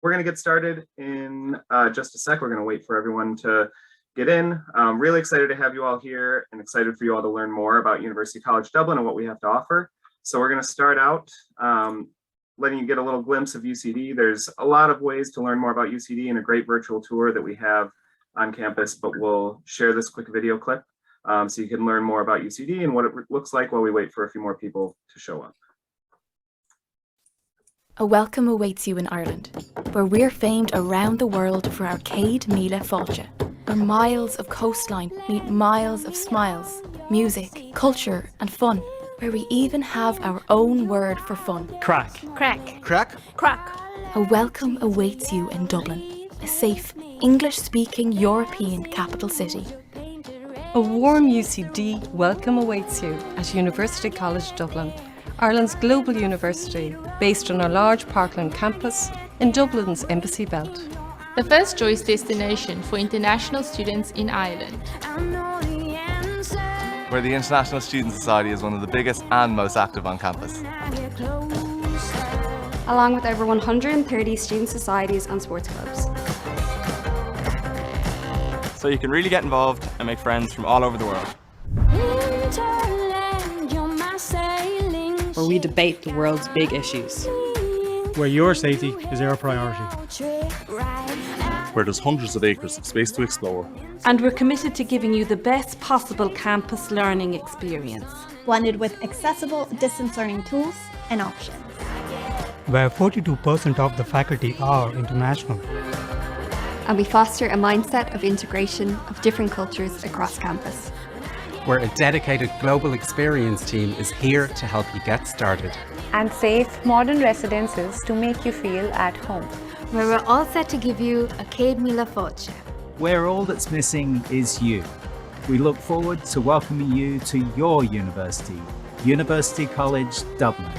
we're going to get started in just a sec. We're going to wait for everyone to get in. I'm really excited to have you all here and excited for you all to learn more about University College Dublin and what we have to offer. So we're going to start out letting you get a little glimpse of UCD. There's a lot of ways to learn more about UCD and a great virtual tour that we have on campus, but we'll share this quick video clip so you can learn more about UCD and what it looks like while we wait for a few more people to show up. A welcome awaits you in Ireland, where we're famed around the world for our Céad Míle Fáilte, where miles of coastline meet miles of smiles, music, culture and fun, where we even have our own word for fun. Crack. Crack. Crack? Crack. A welcome awaits you in Dublin, a safe, English-speaking European capital city. A warm UCD welcome awaits you at University College Dublin, Ireland's global university, based on our large Parkland campus in Dublin's Embassy Belt. The first choice destination for international students in Ireland. Where the International Student Society is one of the biggest and most active on campus. Along with over 130 student societies and sports clubs. So you can really get involved and make friends from all over the world. Where we debate the world's big issues. Where your safety is our priority. Where there's hundreds of acres of space to explore. And we're committed to giving you the best possible campus learning experience. Blended with accessible distance learning tools and options. Where 42% of the faculty are international. And we foster a mindset of integration of different cultures across campus. Where a dedicated global experience team is here to help you get started. And safe, modern residences to make you feel at home. Where we're all set to give you a Céad Míle Fáilte. Where all that's missing is you. We look forward to welcoming you to your university, University College Dublin.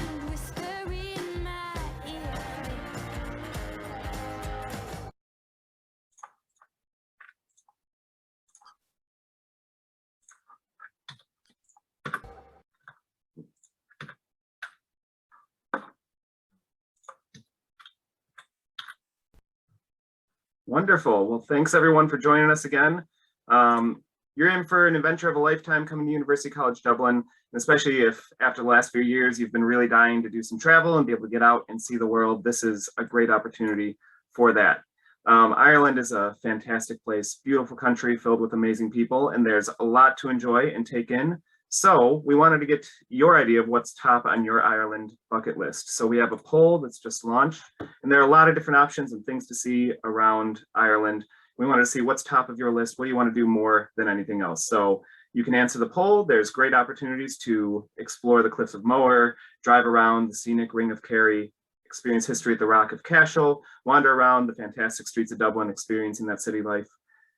Wonderful. Well, thanks everyone for joining us again. You're in for an adventure of a lifetime coming to University College Dublin, and especially if after the last few years you've been really dying to do some travel and be able to get out and see the world. This is a great opportunity for that. Ireland is a fantastic place, beautiful country filled with amazing people, and there's a lot to enjoy and take in. So we wanted to get your idea of what's top on your Ireland bucket list. So we have a poll that's just launched, and there are a lot of different options and things to see around Ireland. We want to see what's top of your list. What do you want to do more than anything else? So you can answer the poll. There's great opportunities to explore the Cliffs of Moher, drive around the scenic Ring of Kerry, experience history at the Rock of Cashel, wander around the fantastic streets of Dublin, experiencing that city life,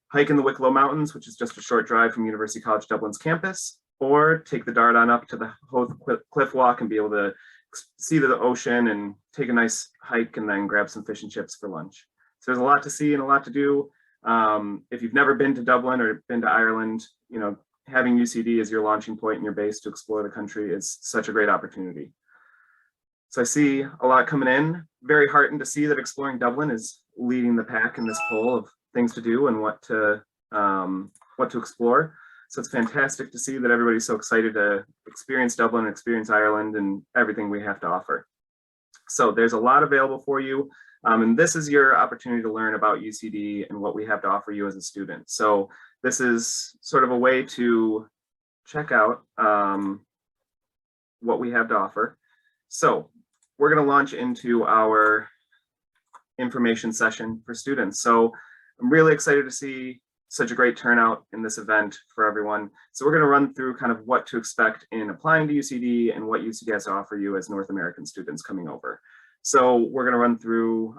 hike in the Wicklow Mountains, which is just a short drive from University College Dublin's campus, or take the Dart on up to the Howth Cliff Walk and be able to see the ocean and take a nice hike and then grab some fish and chips for lunch. So there's a lot to see and a lot to do. If you've never been to Dublin or been to Ireland, you know, having UCD as your launching point and your base to explore the country is such a great opportunity. So I see a lot coming in. Very heartened to see that Exploring Dublin is leading the pack in this poll of things to do and what to explore. So it's fantastic to see that everybody's so excited to experience Dublin, experience Ireland, and everything we have to offer. So there's a lot available for you. And this is your opportunity to learn about UCD and what we have to offer you as a student. So this is sort of a way to check out what we have to offer. So we're going to launch into our information session for students. So I'm really excited to see such a great turnout in this event for everyone. So we're going to run through kind of what to expect in applying to UCD and what UCD has to offer you as North American students coming over. So we're going to run through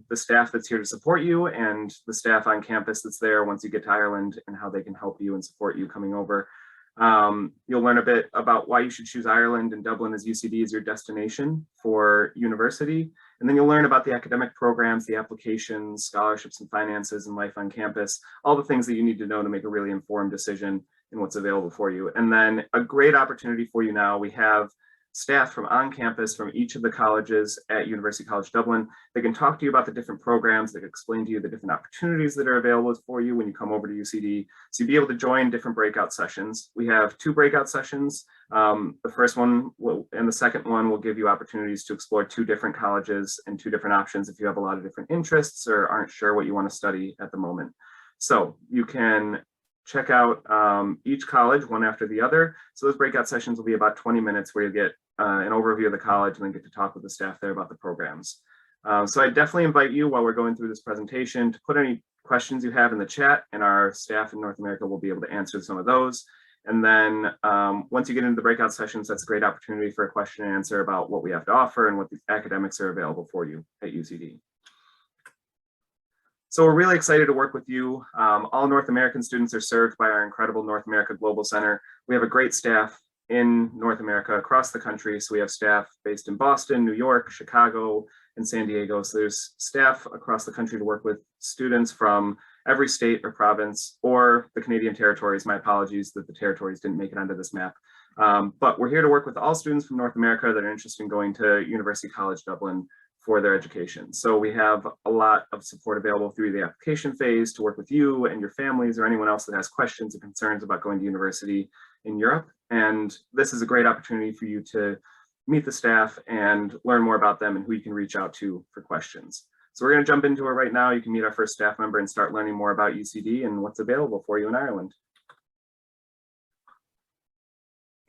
the staff that's here to support you and the staff on campus that's there once you get to Ireland and how they can help you and support you coming over. You'll learn a bit about why you should choose Ireland and Dublin as UCD as your destination for university. And then you'll learn about the academic programs, the applications, scholarships and finances and life on campus, all the things that you need to know to make a really informed decision in what's available for you. And then a great opportunity for you now, we have staff from on campus from each of the colleges at University College Dublin. They can talk to you about the different programs. They can explain to you the different opportunities that are available for you when you come over to UCD. So you'll be able to join different breakout sessions. We have 2 breakout sessions. The first one and the second one will give you opportunities to explore 2 different colleges and 2 different options if you have a lot of different interests or aren't sure what you want to study at the moment. So you can check out each college one after the other. So those breakout sessions will be about 20 minutes where you get an overview of the college and then get to talk with the staff there about the programs. So I definitely invite you while we're going through this presentation to put any questions you have in the chat, and our staff in North America will be able to answer some of those. And then once you get into the breakout sessions, that's a great opportunity for a question and answer about what we have to offer and what the academics are available for you at UCD. So we're really excited to work with you. All North American students are served by our incredible North America Global Center. We have a great staff in North America across the country. So we have staff based in Boston, New York, Chicago, and San Diego. So there's staff across the country to work with students from every state or province or the Canadian territories. My apologies that the territories didn't make it onto this map. But we're here to work with all students from North America that are interested in going to University College Dublin for their education. So we have a lot of support available through the application phase to work with you and your families or anyone else that has questions and concerns about going to university in Europe. And this is a great opportunity for you to meet the staff and learn more about them and who you can reach out to for questions. So we're going to jump into it right now. You can meet our first staff member and start learning more about UCD and what's available for you in Ireland.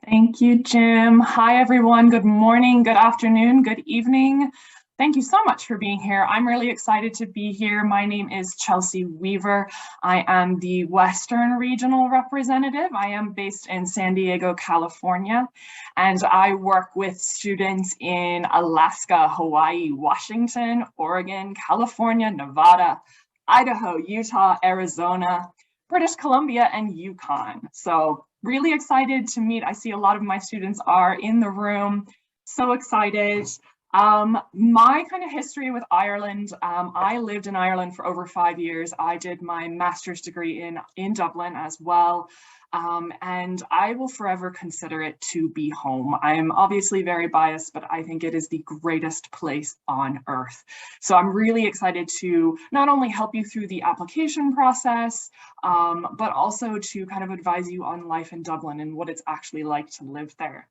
Thank you, Jim. Hi, everyone. Good morning, good afternoon, good evening. Thank you so much for being here. I'm really excited to be here. My name is Chelsea Weaver. I am the Western Regional Representative. I am based in San Diego, California, and I work with students in Alaska, Hawaii, Washington, Oregon, California, Nevada, Idaho, Utah, Arizona, British Columbia, and Yukon. So really excited to meet. I see a lot of my students are in the room. So excited. My kind of history with Ireland, I lived in Ireland for over 5 years. I did my master's degree in Dublin as well. And I will forever consider it to be home. I am obviously very biased, but I think it is the greatest place on earth. So I'm really excited to not only help you through the application process, but also to kind of advise you on life in Dublin and what it's actually like to live there.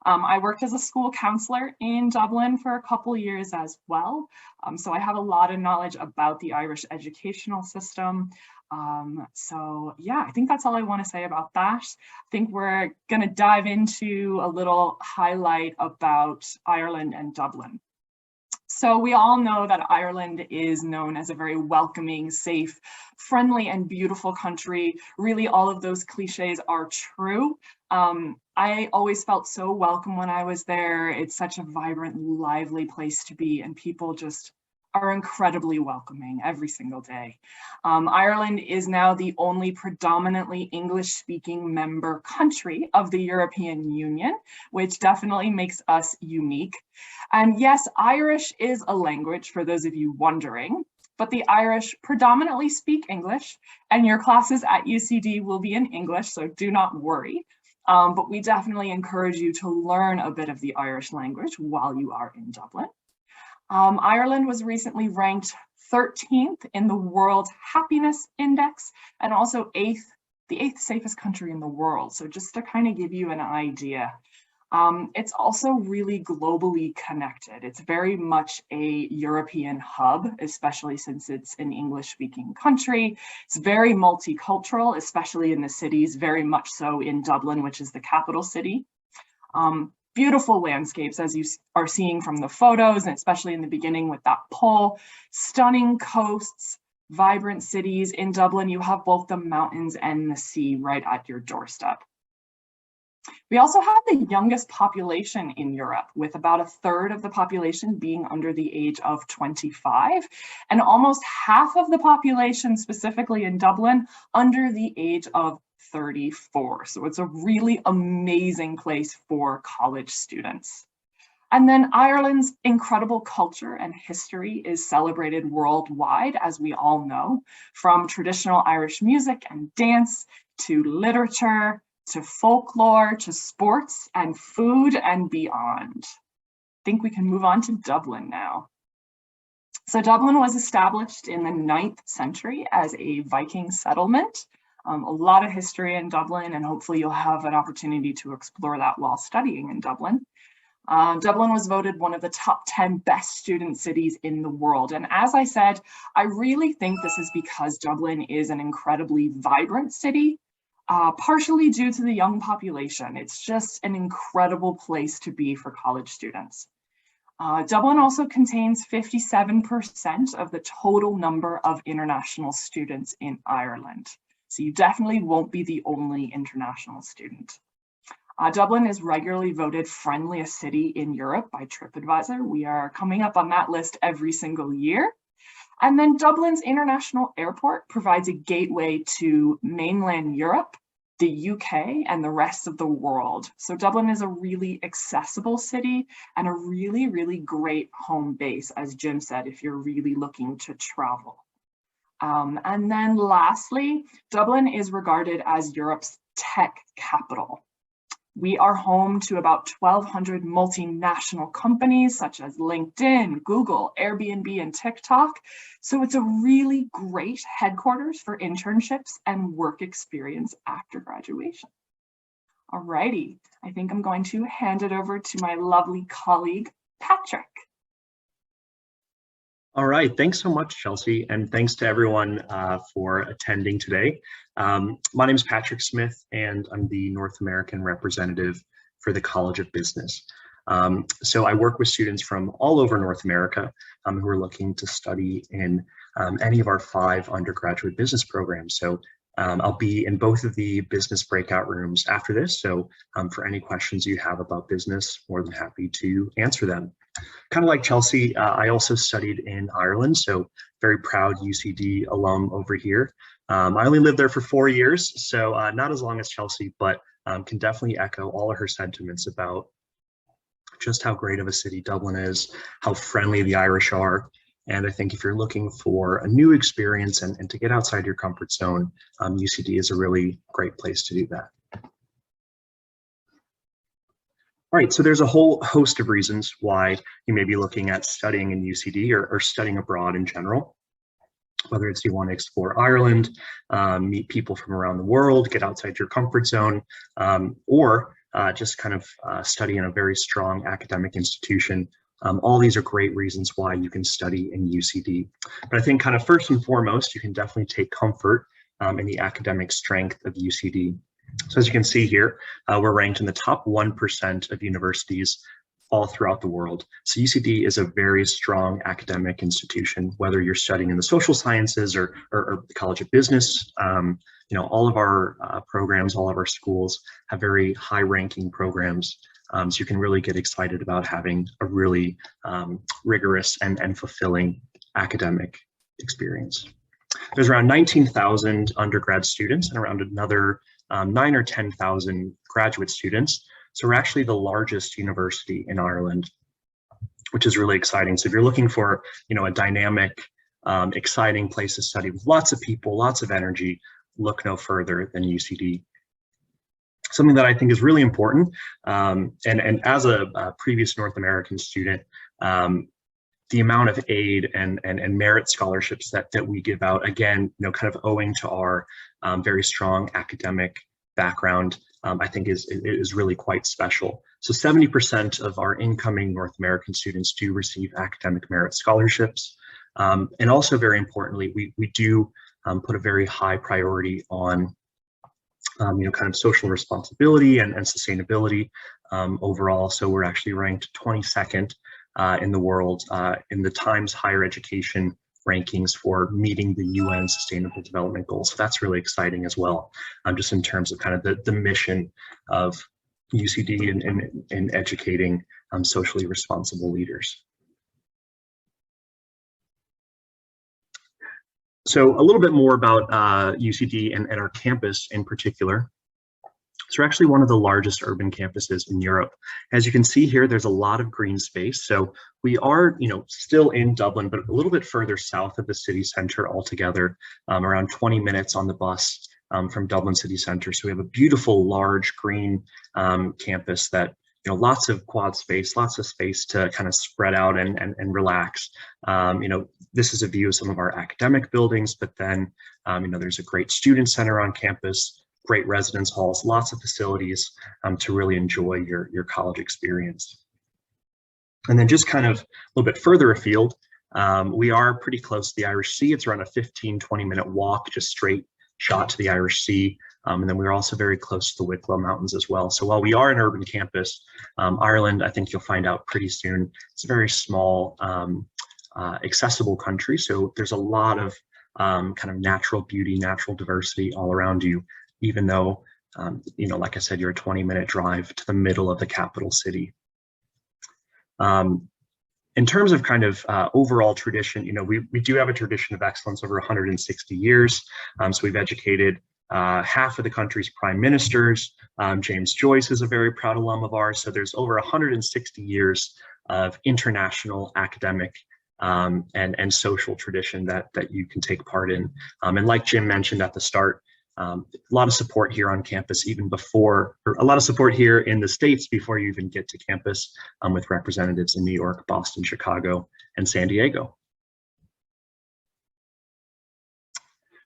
I worked as a school counselor in Dublin for a couple years as well. So I have a lot of knowledge about the Irish educational system. So yeah, I think that's all I want to say about that. I think we're going to dive into a little highlight about Ireland and Dublin. So we all know that Ireland is known as a very welcoming, safe, friendly, and beautiful country. Really, all of those cliches are true. I always felt so welcome when I was there. It's such a vibrant, lively place to be, and people just are incredibly welcoming every single day. Ireland is now the only predominantly English-speaking member country of the European Union, which definitely makes us unique. And yes, Irish is a language for those of you wondering, but the Irish predominantly speak English, and your classes at UCD will be in English, so do not worry. But we definitely encourage you to learn a bit of the Irish language while you are in Dublin. Ireland was recently ranked 13th in the World Happiness Index and also the 8th safest country in the world. So just to kind of give you an idea, it's also really globally connected. It's very much a European hub, especially since it's an English-speaking country. It's very multicultural, especially in the cities, very much so in Dublin, which is the capital city. Beautiful landscapes, as you are seeing from the photos, and especially in the beginning with that pole. Stunning coasts, vibrant cities. In Dublin, you have both the mountains and the sea right at your doorstep. We also have the youngest population in Europe, with about 1/3 of the population being under the age of 25, and almost half of the population, specifically in Dublin, under the age of 34. So it's a really amazing place for college students. And then Ireland's incredible culture and history is celebrated worldwide, as we all know, from traditional Irish music and dance to literature, to folklore, to sports and food and beyond. I think we can move on to Dublin now. So Dublin was established in the 9th century as a Viking settlement. A lot of history in Dublin, and hopefully you'll have an opportunity to explore that while studying in Dublin. Dublin was voted one of the top 10 best student cities in the world. And as I said, I really think this is because Dublin is an incredibly vibrant city, partially due to the young population. It's just an incredible place to be for college students. Dublin also contains 57% of the total number of international students in Ireland. So you definitely won't be the only international student. Dublin is regularly voted friendliest city in Europe by TripAdvisor. We are coming up on that list every single year. And then Dublin's international airport provides a gateway to mainland Europe, the UK, and the rest of the world. So Dublin is a really accessible city and a really, really great home base, as Jim said, if you're really looking to travel. And then lastly, Dublin is regarded as Europe's tech capital. We are home to about 1,200 multinational companies such as LinkedIn, Google, Airbnb, and TikTok. So it's a really great headquarters for internships and work experience after graduation. Alrighty, I think I'm going to hand it over to my lovely colleague, Patrick. All right, thanks so much, Chelsea, and thanks to everyone for attending today. My name is Patrick Smith, and I'm the North American representative for the College of Business. So I work with students from all over North America who are looking to study in any of our 5 undergraduate business programs. So I'll be in both of the business breakout rooms after this. So for any questions you have about business, more than happy to answer them. Kind of like Chelsea, I also studied in Ireland, so very proud UCD alum over here. I only lived there for 4 years, so not as long as Chelsea, but can definitely echo all of her sentiments about just how great of a city Dublin is, how friendly the Irish are. And I think if you're looking for a new experience and to get outside your comfort zone, UCD is a really great place to do that. All right, so there's a whole host of reasons why you may be looking at studying in UCD or studying abroad in general, whether it's you want to explore Ireland, meet people from around the world, get outside your comfort zone, or just kind of study in a very strong academic institution. All these are great reasons why you can study in UCD. But I think kind of first and foremost, you can definitely take comfort in the academic strength of UCD. So as you can see here, we're ranked in the top 1% of universities all throughout the world. So UCD is a very strong academic institution, whether you're studying in the social sciences or the College of Business. You know, all of our programs, all of our schools have very high-ranking programs. So you can really get excited about having a really rigorous and fulfilling academic experience. There's around 19,000 undergrad students and around another 9,000 or 10,000 graduate students. So we're actually the largest university in Ireland, which is really exciting. So if you're looking for, you know, a dynamic, exciting place to study with lots of people, lots of energy, look no further than UCD. Something that I think is really important, and as a previous North American student, the amount of aid and merit scholarships that we give out, again, you know, kind of owing to our very strong academic background, I think is really quite special. So 70% of our incoming North American students do receive academic merit scholarships. And also very importantly, we do put a very high priority on you know, kind of social responsibility and sustainability overall. So we're actually ranked 22nd in the world in the Times Higher Education rankings for meeting the UN Sustainable Development Goals. So that's really exciting as well, just in terms of kind of the mission of UCD in educating socially responsible leaders. So a little bit more about UCD and our campus in particular. So we're actually one of the largest urban campuses in Europe. As you can see here, there's a lot of green space. So we are, you know, still in Dublin, but a little bit further south of the city center altogether, around 20 minutes on the bus from Dublin City Centre. So we have a beautiful, large, green campus that, you know, lots of quad space, lots of space to kind of spread out and relax. You know, this is a view of some of our academic buildings, but then, you know, there's a great student center on campus, great residence halls, lots of facilities to really enjoy your college experience. And then just kind of a little bit further afield, we are pretty close to the Irish Sea. It's around a 15-20 minute walk, just straight shot to the Irish Sea. And then we're also very close to the Wicklow Mountains as well. So while we are an urban campus, Ireland, I think you'll find out pretty soon, it's a very small, accessible country. So there's a lot of kind of natural beauty, natural diversity all around you, even though, you know, like I said, you're a 20-minute drive to the middle of the capital city. In terms of kind of overall tradition, you know, we do have a tradition of excellence over 160 years. So we've educated half of the country's prime ministers. James Joyce is a very proud alum of ours. So there's over 160 years of international academic and social tradition that you can take part in. And like Jim mentioned at the start, a lot of support here on campus even before, or a lot of support here in the States before you even get to campus with representatives in New York, Boston, Chicago, and San Diego.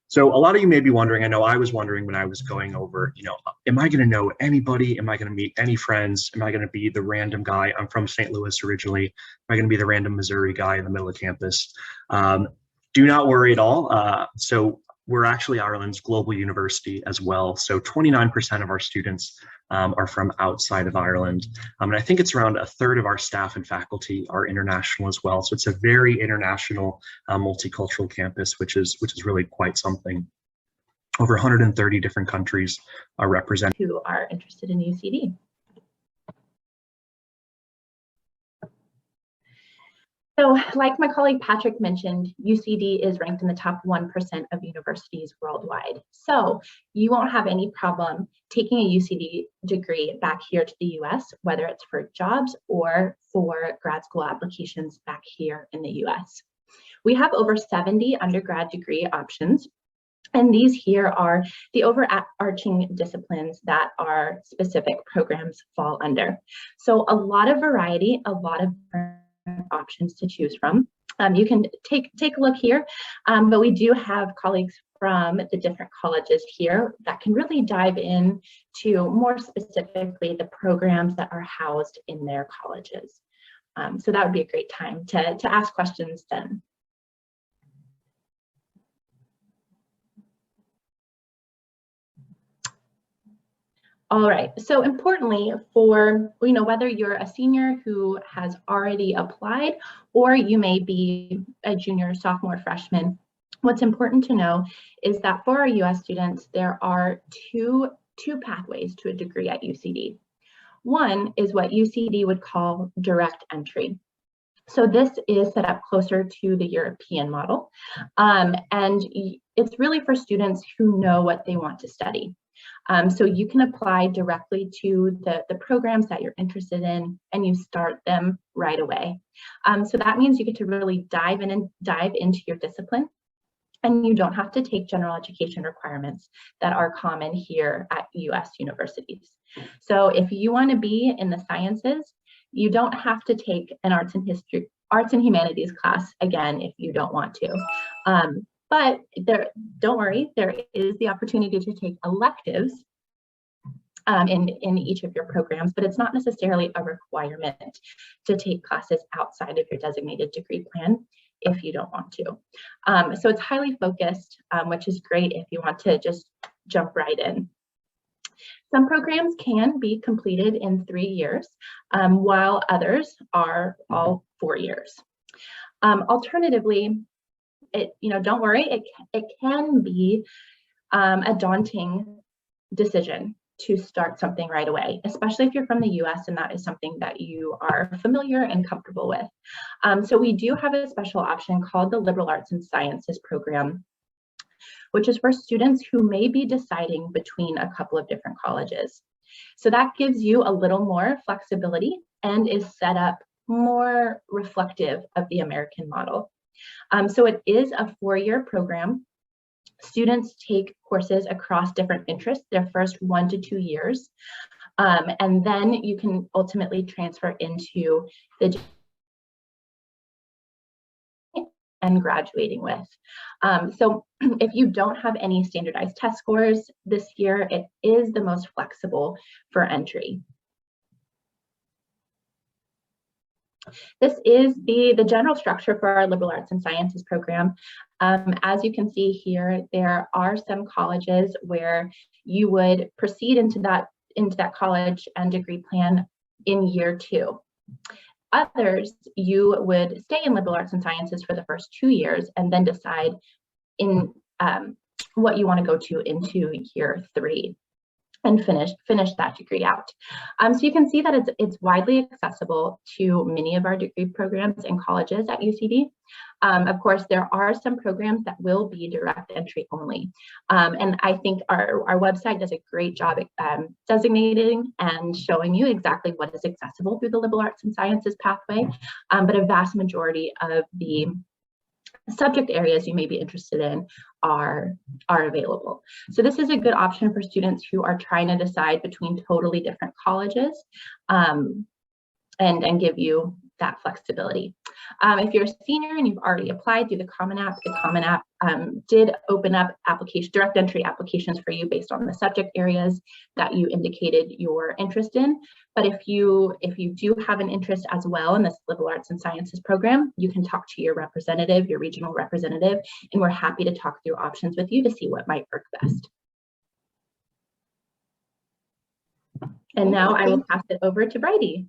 So a lot of you may be wondering, I know I was wondering when I was going over, you know, am I going to know anybody? Am I going to meet any friends? Am I going to be the random guy? I'm from St. Louis originally. Am I going to be the random Missouri guy in the middle of campus? Do not worry at all. So we're actually Ireland's global university as well. So 29% of our students are from outside of Ireland. And I think it's around a third of our staff and faculty are international as well. So it's a very international, multicultural campus, which is really quite something. Over 130 different countries are represented. Who are interested in UCD. So like my colleague Patrick mentioned, UCD is ranked in the top 1% of universities worldwide. So you won't have any problem taking a UCD degree back here to the US, whether it's for jobs or for grad school applications back here in the US. We have over 70 undergrad degree options. And these here are the overarching disciplines that our specific programs fall under. So a lot of variety, a lot of options to choose from. You can take a look here, but we do have colleagues from the different colleges here that can really dive in to more specifically the programs that are housed in their colleges. So that would be a great time to ask questions then. All right, so importantly for, you know, whether you're a senior who has already applied or you may be a junior, sophomore, freshman, what's important to know is that for our US students, there are two pathways to a degree at UCD. One is what UCD would call direct entry. So this is set up closer to the European model, and it's really for students who know what they want to study. So you can apply directly to the programs that you're interested in and you start them right away. So that means you get to really dive into your discipline, and you don't have to take general education requirements that are common here at US universities. So if you want to be in the sciences, you don't have to take an arts and humanities class again if you don't want to. But don't worry, there is the opportunity to take electives in each of your programs, but it's not necessarily a requirement to take classes outside of your designated degree plan if you don't want to. So it's highly focused, which is great if you want to just jump right in. Some programs can be completed in 3 years, while others are all 4 years. Alternatively, don't worry, it can be a daunting decision to start something right away, especially if you're from the US and that is something that you are familiar and comfortable with. So we do have a special option called the Liberal Arts and Sciences program, which is for students who may be deciding between a couple of different colleges. So that gives you a little more flexibility and is set up more reflective of the American model. So it is a 4-year program. Students take courses across different interests their first 1 to 2 years, and then you can ultimately transfer into the and graduating with. So if you don't have any standardized test scores this year, it is the most flexible for entry. This is the general structure for our liberal arts and sciences program. As you can see here, there are some colleges where you would proceed into that college and degree plan in year 2. Others, you would stay in liberal arts and sciences for the first 2 years and then decide in what you want to go to into year 3 and finish that degree out. So you can see that it's widely accessible to many of our degree programs and colleges at UCD. Of course, there are some programs that will be direct entry only. And I think our website does a great job designating and showing you exactly what is accessible through the liberal arts and sciences pathway. But a vast majority of the subject areas you may be interested in are available. So this is a good option for students who are trying to decide between totally different colleges and give you that flexibility. If you're a senior and you've already applied through the Common App did open up direct entry applications for you based on the subject areas that you indicated your interest in. But if you do have an interest as well in this liberal arts and sciences program, you can talk to your representative, your regional representative, and we're happy to talk through options with you to see what might work best. And now I will pass it over to Bridie.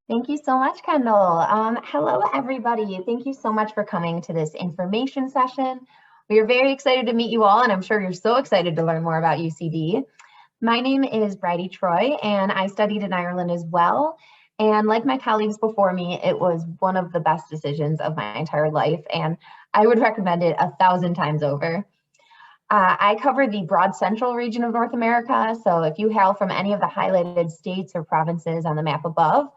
Thank you so much, Kendall. Hello, everybody. Thank you so much for coming to this information session. We are very excited to meet you all, and I'm sure you're so excited to learn more about UCD. My name is Bridie Troy, and I studied in Ireland as well. And like my colleagues before me, it was one of the best decisions of my entire life, and I would recommend it 1,000 times over. I cover the broad central region of North America, so if you hail from any of the highlighted states or provinces on the map above,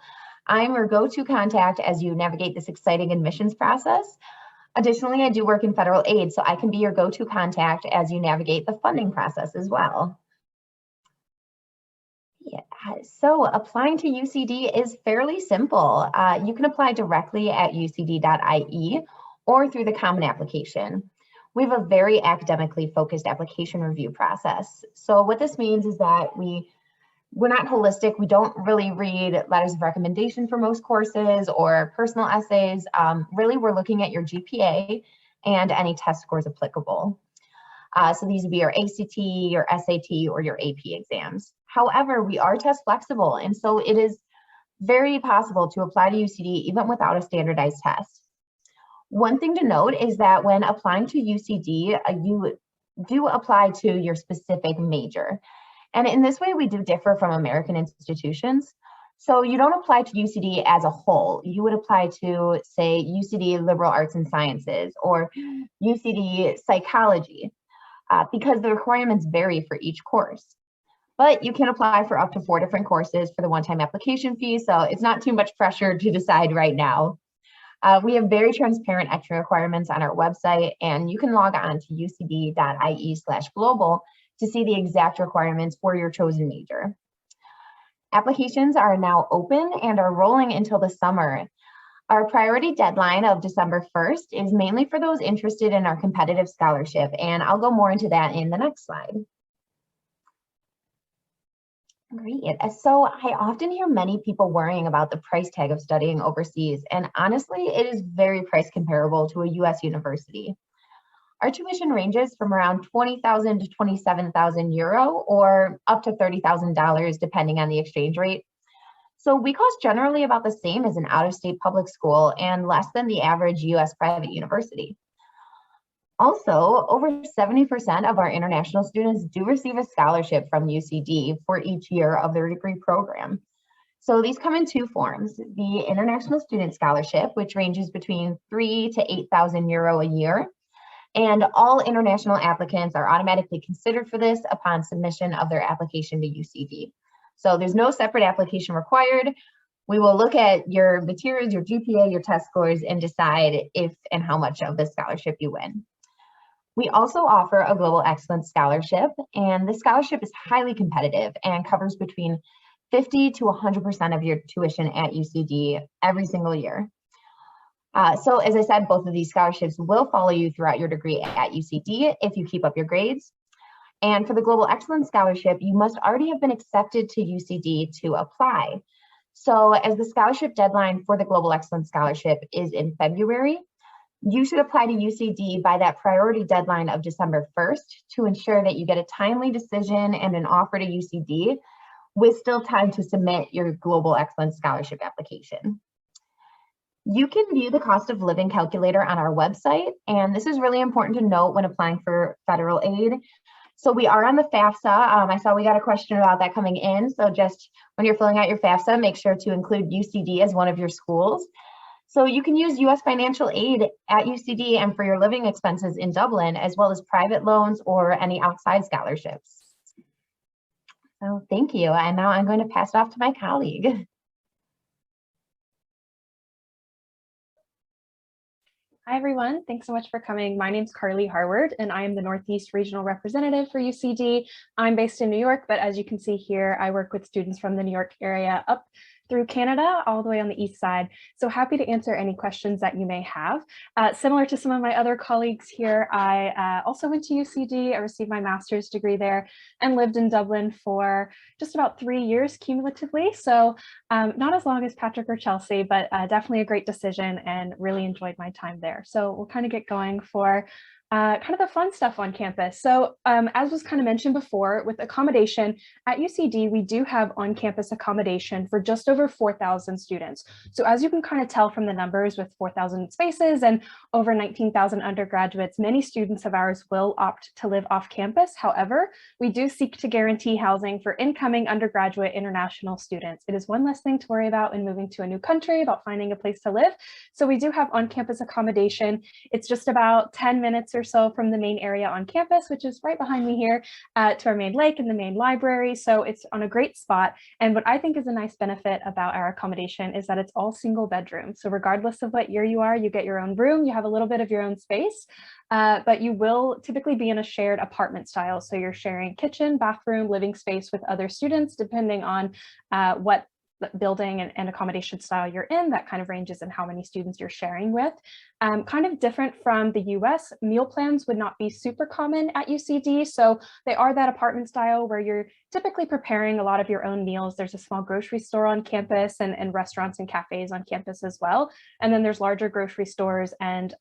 I'm your go-to contact as you navigate this exciting admissions process. Additionally, I do work in federal aid, so I can be your go-to contact as you navigate the funding process as well. Yeah, so applying to UCD is fairly simple. You can apply directly at ucd.ie or through the Common application. We have a very academically focused application review process. So what this means is that we're not holistic. We don't really read letters of recommendation for most courses or personal essays. Really, we're looking at your GPA and any test scores applicable. So these would be your ACT, your SAT, or your AP exams. However, we are test flexible, and so it is very possible to apply to UCD even without a standardized test. One thing to note is that when applying to UCD, you do apply to your specific major. And in this way, we do differ from American institutions. So you don't apply to UCD as a whole. You would apply to, say, UCD Liberal Arts and Sciences or UCD Psychology because the requirements vary for each course. But you can apply for up to 4 different courses for the one-time application fee, so it's not too much pressure to decide right now. We have very transparent entry requirements on our website, and you can log on to ucd.ie/global to see the exact requirements for your chosen major. Applications are now open and are rolling until the summer. Our priority deadline of December 1st is mainly for those interested in our competitive scholarship, and I'll go more into that in the next slide. Great. So I often hear many people worrying about the price tag of studying overseas, and honestly, it is very price comparable to a US university. Our tuition ranges from around 20,000 to 27,000 euro or up to $30,000 depending on the exchange rate. So we cost generally about the same as an out-of-state public school and less than the average US private university. Also, over 70% of our international students do receive a scholarship from UCD for each year of their degree program. So these come in 2 forms: the International Student Scholarship, which ranges between 3,000 to 8,000 euro a year. And all international applicants are automatically considered for this upon submission of their application to UCD. So there's no separate application required. We will look at your materials, your GPA, your test scores, and decide if and how much of the scholarship you win. We also offer a Global Excellence Scholarship, and this scholarship is highly competitive and covers between 50 to 100% of your tuition at UCD every single year. So as I said, both of these scholarships will follow you throughout your degree at UCD if you keep up your grades. And for the Global Excellence Scholarship, you must already have been accepted to UCD to apply. So as the scholarship deadline for the Global Excellence Scholarship is in February, you should apply to UCD by that priority deadline of December 1st to ensure that you get a timely decision and an offer to UCD with still time to submit your Global Excellence Scholarship application. You can view the cost of living calculator on our website, and this is really important to note when applying for federal aid. So we are on the FAFSA. I saw we got a question about that coming in. So just when you're filling out your FAFSA, make sure to include UCD as one of your schools. So you can use US financial aid at UCD and for your living expenses in Dublin, as well as private loans or any outside scholarships. So thank you. And now I'm going to pass it off to my colleague. Hi, everyone. Thanks so much for coming. My name's Carly Harward, and I am the Northeast Regional Representative for UCD. I'm based in New York, but as you can see here, I work with students from the New York area up through Canada, all the way on the east side. So happy to answer any questions that you may have. Similar to some of my other colleagues here, I also went to UCD. I received my master's degree there and lived in Dublin for just about 3 years cumulatively. So not as long as Patrick or Chelsea, but definitely a great decision and really enjoyed my time there. So we'll kind of get going for kind of the fun stuff on campus. So as was kind of mentioned before, with accommodation at UCD, we do have on-campus accommodation for just over 4,000 students. So as you can kind of tell from the numbers, with 4,000 spaces and over 19,000 undergraduates, many students of ours will opt to live off campus. However, we do seek to guarantee housing for incoming undergraduate international students. It is one less thing to worry about in moving to a new country, about finding a place to live. So we do have on-campus accommodation. It's just about 10 minutes or so from the main area on campus, which is right behind me here, to our main lake and the main library. So it's on a great spot. And what I think is a nice benefit about our accommodation is that it's all single bedroom. So regardless of what year you are, you get your own room, you have a little bit of your own space, but you will typically be in a shared apartment style. So you're sharing kitchen, bathroom, living space with other students, depending on what building and accommodation style you're in. That kind of ranges in how many students you're sharing with. Kind of different from the US, meal plans would not be super common at UCD. So they are that apartment style where you're typically preparing a lot of your own meals. There's a small grocery store on campus and restaurants and cafes on campus as well. And then there's larger grocery stores, and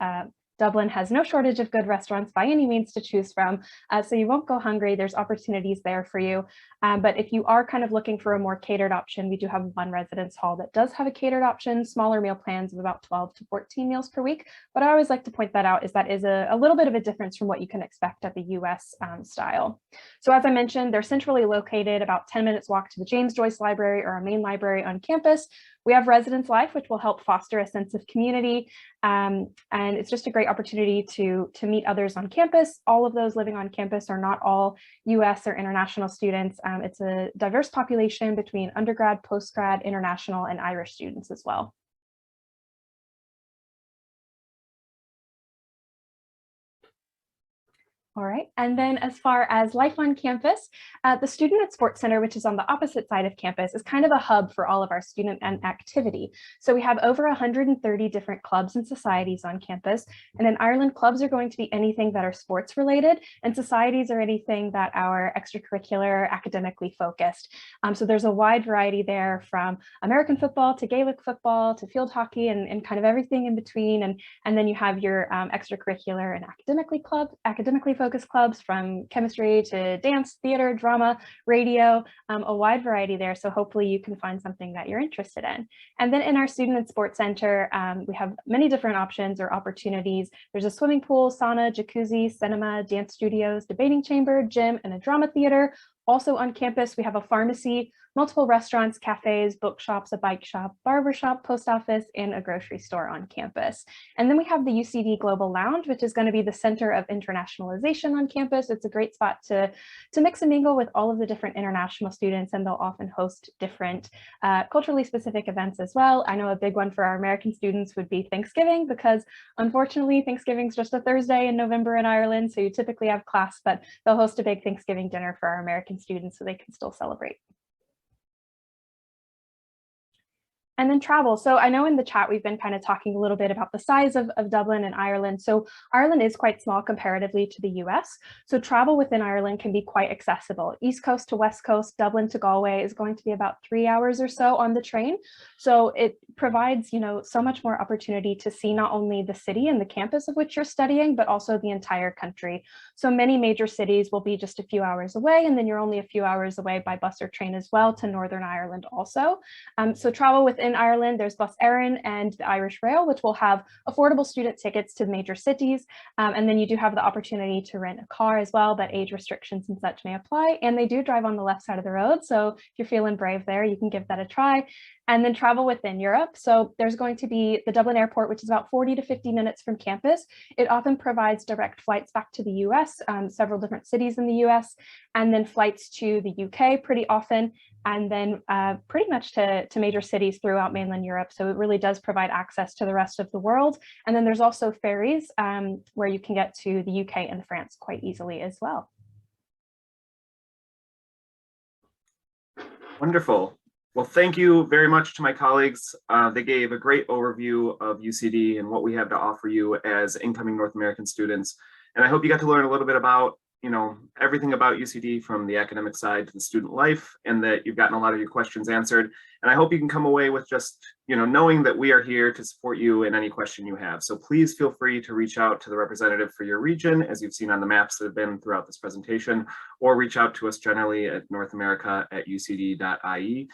Dublin has no shortage of good restaurants by any means to choose from, so you won't go hungry. There's opportunities there for you. But if you are kind of looking for a more catered option, we do have one residence hall that does have a catered option, smaller meal plans of about 12 to 14 meals per week. But I always like to point that out, is that is a little bit of a difference from what you can expect at the US style. So as I mentioned, they're centrally located, about 10 minutes walk to the James Joyce Library or our main library on campus. We have Residence Life, which will help foster a sense of community. And it's just a great opportunity to meet others on campus. All of those living on campus are not all US or international students. It's a diverse population between undergrad, postgrad, international, and Irish students as well. All right, and then as far as life on campus, the Student and Sports Center, which is on the opposite side of campus, is kind of a hub for all of our student and activity. So we have over 130 different clubs and societies on campus. And in Ireland, clubs are going to be anything that are sports related, and societies are anything that are extracurricular, academically focused. So there's a wide variety there, from American football to Gaelic football to field hockey and kind of everything in between. And then you have your extracurricular and academically focused clubs, from chemistry to dance, theater, drama, radio, a wide variety there. So hopefully you can find something that you're interested in. And then in our Student and Sports Center, we have many different options or opportunities. There's a swimming pool, sauna, jacuzzi, cinema, dance studios, debating chamber, gym, and a drama theater, Also on campus, we have a pharmacy, multiple restaurants, cafes, bookshops, a bike shop, barber shop, post office, and a grocery store on campus. And then we have the UCD Global Lounge, which is going to be the center of internationalization on campus. It's a great spot to mix and mingle with all of the different international students, and they'll often host different culturally specific events as well. I know a big one for our American students would be Thanksgiving, because unfortunately Thanksgiving is just a Thursday in November in Ireland, so you typically have class, but they'll host a big Thanksgiving dinner for our American students so they can still celebrate. And then travel. So I know in the chat, we've been kind of talking a little bit about the size of Dublin and Ireland. So Ireland is quite small comparatively to the US. So travel within Ireland can be quite accessible. East Coast to West Coast, Dublin to Galway is going to be about 3 hours or so on the train. So it provides, so much more opportunity to see not only the city and the campus of which you're studying, but also the entire country. So many major cities will be just a few hours away, and then you're only a few hours away by bus or train as well to Northern Ireland also. So travel within Ireland, there's Bus Éireann and the Irish Rail, which will have affordable student tickets to major cities. And then you do have the opportunity to rent a car as well, but age restrictions and such may apply. And they do drive on the left side of the road. So if you're feeling brave there, you can give that a try. And then travel within Europe. So there's going to be the Dublin airport, which is about 40 to 50 minutes from campus. It often provides direct flights back to the US, several different cities in the US, and then flights to the UK pretty often, and then pretty much to major cities throughout mainland Europe. So it really does provide access to the rest of the world. And then there's also ferries where you can get to the UK and France quite easily as well. Wonderful. Well, thank you very much to my colleagues. They gave a great overview of UCD and what we have to offer you as incoming North American students. And I hope you got to learn a little bit about, everything about UCD from the academic side to the student life, and that you've gotten a lot of your questions answered. And I hope you can come away with just, knowing that we are here to support you in any question you have. So please feel free to reach out to the representative for your region, as you've seen on the maps that have been throughout this presentation, or reach out to us generally at northamerica@ucd.ie.